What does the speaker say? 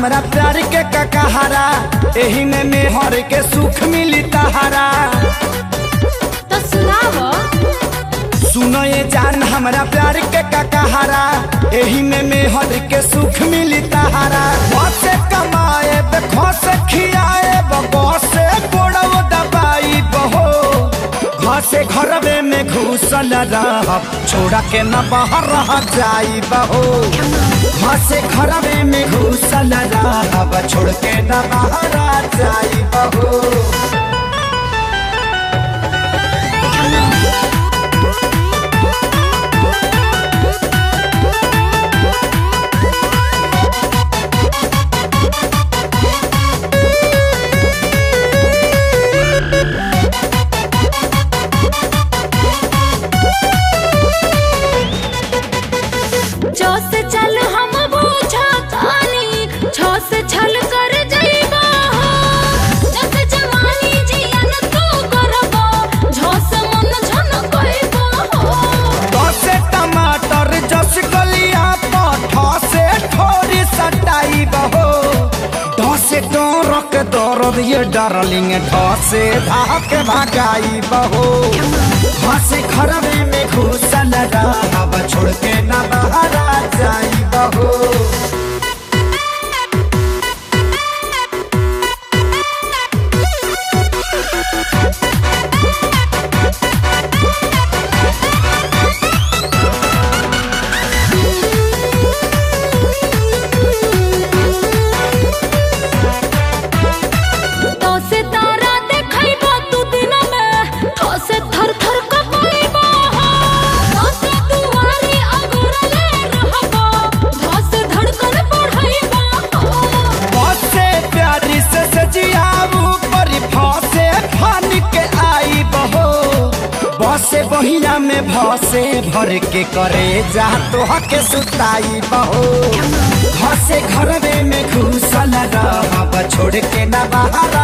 हमरा प्यार के ककहरा, एही में मेहर के सुख मिली तहरा। तो सुनाओ। सुनो ये जान हमरा प्यार के ककहरा, एही में मेहर के सुख मिली तहरा। से कमाए से खियाए से गोड़व दबाई बहो, से घरवे में घुसल रह छोड़ा के न बाहर रह जाई बहो। से घरवे में घुसल रह छोड़ के न बाहर जाई बहो। जो से चल हम बूझा तानी, छो से छल कर जाइबा हो। जस जवानी जियन तू करबो, झो से मन झन कइबो हो। दस टमाटर जस गलिया पठा से ठोरी सटाई बहो। ढसे डरक दर्द ये डार्लिंग ढसे धाक भगाई बहो। से घरवे में घुसल रह छोड़ के न बाहर जाई बहो। तो से तारा देखैबो तू दिन में, तो से थर थर कपैबो हो। तो से दुआरी अगरले रहबो, तो से धड़कन बढ़ैबो हो। से प्यारी से सजियाऊ पर फसे फान के आई बहो। बसे बहिया में भसे भर के करे जा तो हके सुताई बहो। घसे घरवे में घुसल रह छोड़ के न बाहर